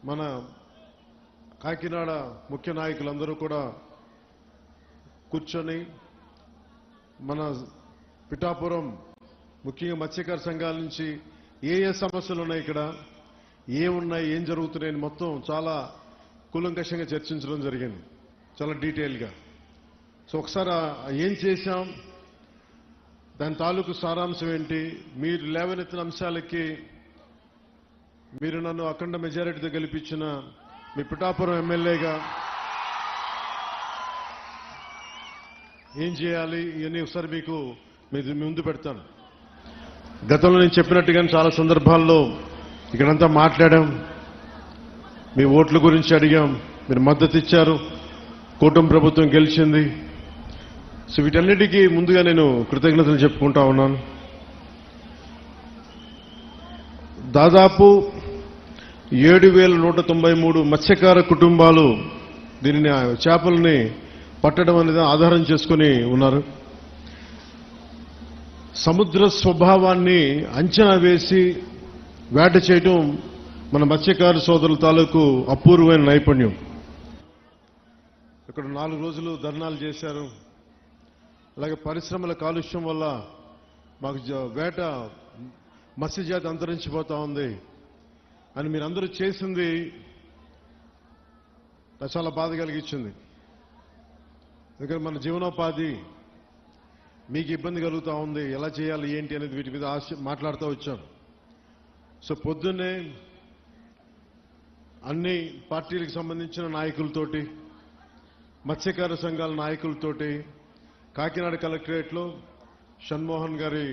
మన కాకినాడ ముఖ్య నాయకులందరూ కూడా కూర్చొని మన పిఠాపురం ముఖ్యంగా మత్స్యకార సంఘాల నుంచి ఏ సమస్యలు ఉన్నాయి, ఇక్కడ ఏమున్నాయి, ఏం జరుగుతున్నాయని మొత్తం చాలా కూలంకషంగా చర్చించడం జరిగింది, చాలా డీటెయిల్గా. సో ఒకసారి ఏం చేశాం, దాని తాలూకు సారాంశం ఏంటి, మీరు లేవనెత్తిన అంశాలకి మీరు నన్ను అఖండ మెజారిటీతో గెలిపించిన మీ పిఠాపురం ఎమ్మెల్యేగా ఏం చేయాలి ఇవన్నీ ఒకసారి మీకు ముందు పెడతాను. గతంలో నేను చెప్పినట్టుగానే చాలా సందర్భాల్లో ఇక్కడంతా మాట్లాడాం, మీ ఓట్ల గురించి అడిగాం, మీరు మద్దతు ఇచ్చారు, కూటమి ప్రభుత్వం గెలిచింది. సో వీటన్నిటికీ ముందుగా నేను కృతజ్ఞతలు చెప్పుకుంటా ఉన్నాను. దాదాపు 7,193 మత్స్యకార కుటుంబాలు దీనిని చేపల్ని పట్టడం అనేది ఆధారం చేసుకుని ఉన్నారు. సముద్ర స్వభావాన్ని అంచనా వేసి వేట చేయడం మన మత్స్యకార సోదరుల తాలూకు అపూర్వమైన నైపుణ్యం. ఇక్కడ 4 రోజులు ధర్నాలు చేశారు. అలాగే పరిశ్రమల కాలుష్యం వల్ల మాకు వేట మత్స్యజాతి అంతరించిపోతా ఉంది అని మీరందరూ చేసింది నాకు చాలా బాధ కలిగించింది. ఎందుకంటే మన జీవనోపాధి మీకు ఇబ్బంది కలుగుతూ ఉంది, ఎలా చేయాలి ఏంటి అనేది వీటి మీద మాట్లాడుతూ వచ్చాం. సో పొద్దున్నే అన్ని పార్టీలకు సంబంధించిన నాయకులతోటి, మత్స్యకార సంఘాల నాయకులతోటి కాకినాడ కలెక్టరేట్లో షణ్మోహన్ గారి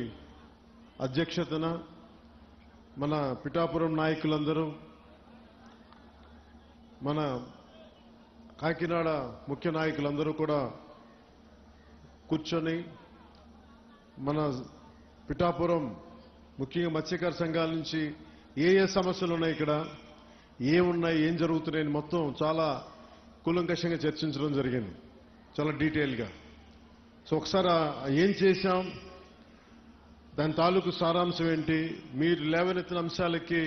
అధ్యక్షతన మన పిఠాపురం నాయకులందరూ, మన కాకినాడ ముఖ్య నాయకులందరూ కూడా కూర్చొని మన పిఠాపురం ముఖ్యంగా మత్స్యకార సంఘాల నుంచి ఏ సమస్యలు ఉన్నాయి, ఇక్కడ ఏమున్నాయి, ఏం జరుగుతున్నాయని మొత్తం చాలా కూలంకషంగా చర్చించడం జరిగింది, చాలా డీటెయిల్గా. సో ఒకసారి ఏం చేశాం, దాని తాలూకు సారాంశం ఏంటి, మీరు లేవనెత్తిన అంశాలకి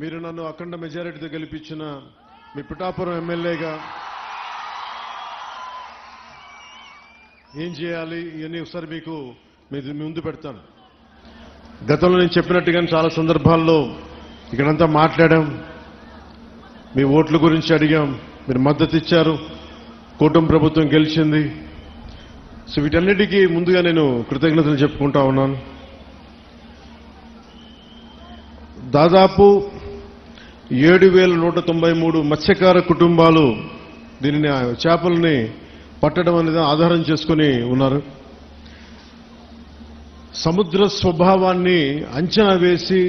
మీరు నన్ను అఖండ మెజారిటీతో గెలిపించిన మీ పిఠాపురం ఎమ్మెల్యేగా ఏం చేయాలి ఇవన్నీ ఒకసారి మీకు ముందు పెడతాను. గతంలో నేను చెప్పినట్టుగానే చాలా సందర్భాల్లో ఇక్కడంతా మాట్లాడాం, మీ ఓట్ల గురించి అడిగాం, మీరు మద్దతు ఇచ్చారు, కూటమి ప్రభుత్వం గెలిచింది. సో వీటన్నిటికీ ముందుగా నేను కృతజ్ఞతలు చెప్పుకుంటా ఉన్నాను. దాదాపు 7,193 మత్స్యకార కుటుంబాలు దీనిని చేపల్ని పట్టడం అనేది ఆధారం చేసుకుని ఉన్నారు. సముద్ర స్వభావాన్ని అంచనా వేసి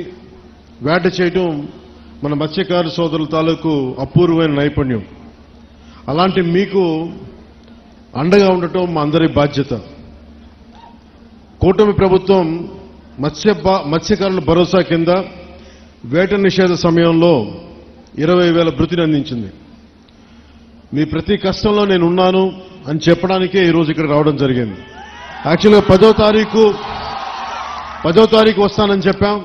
వేట చేయడం మన మత్స్యకార సోదరుల తాలూకు అపూర్వమైన నైపుణ్యం. అలాంటి మీకు అండగా ఉండటం మా అందరి బాధ్యత. కూటమి ప్రభుత్వం మత్స్యకారుల భరోసా కింద వేట నిషేధ సమయంలో 20,000 భృతిని అందించింది. మీ ప్రతి కష్టంలో నేను ఉన్నాను అని చెప్పడానికే ఈరోజు ఇక్కడ రావడం జరిగింది. యాక్చువల్గా 10వ తారీఖు వస్తానని చెప్పాం,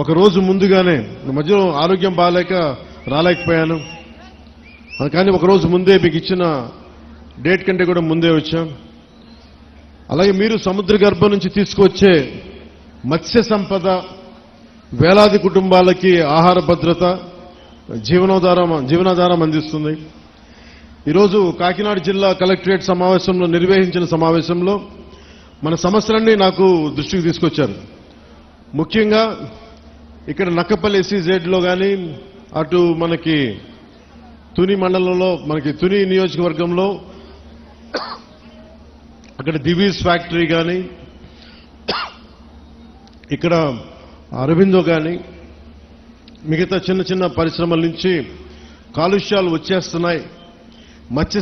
ఒక రోజు ముందుగానే. మధ్యలో ఆరోగ్యం బాగాలేక రాలేకపోయాను, కానీ ఒకరోజు ముందే మీకు ఇచ్చిన డేట్ కంటే కూడా ముందే వచ్చాం. అలాగే మీరు సముద్ర గర్భం నుంచి తీసుకొచ్చే మత్స్య సంపద వేలాది కుటుంబాలకి ఆహార భద్రత, జీవనాధారం అందిస్తుంది. ఈరోజు కాకినాడ జిల్లా కలెక్టరేట్ సమావేశంలో నిర్వహించిన సమావేశంలో మన సమస్యలన్నీ నాకు దృష్టికి తీసుకొచ్చారు. ముఖ్యంగా ఇక్కడ నక్కపల్లి SEZలో కానీ, అటు మనకి తుని మండలంలో, మనకి తుని నియోజకవర్గంలో అక్కడ దివీస్ ఫ్యాక్టరీ కానీ, ఇక్కడ అరవిందో కానీ, మిగతా చిన్న చిన్న పరిశ్రమల నుంచి కాలుష్యాలు వచ్చేస్తున్నాయి. మత్స్య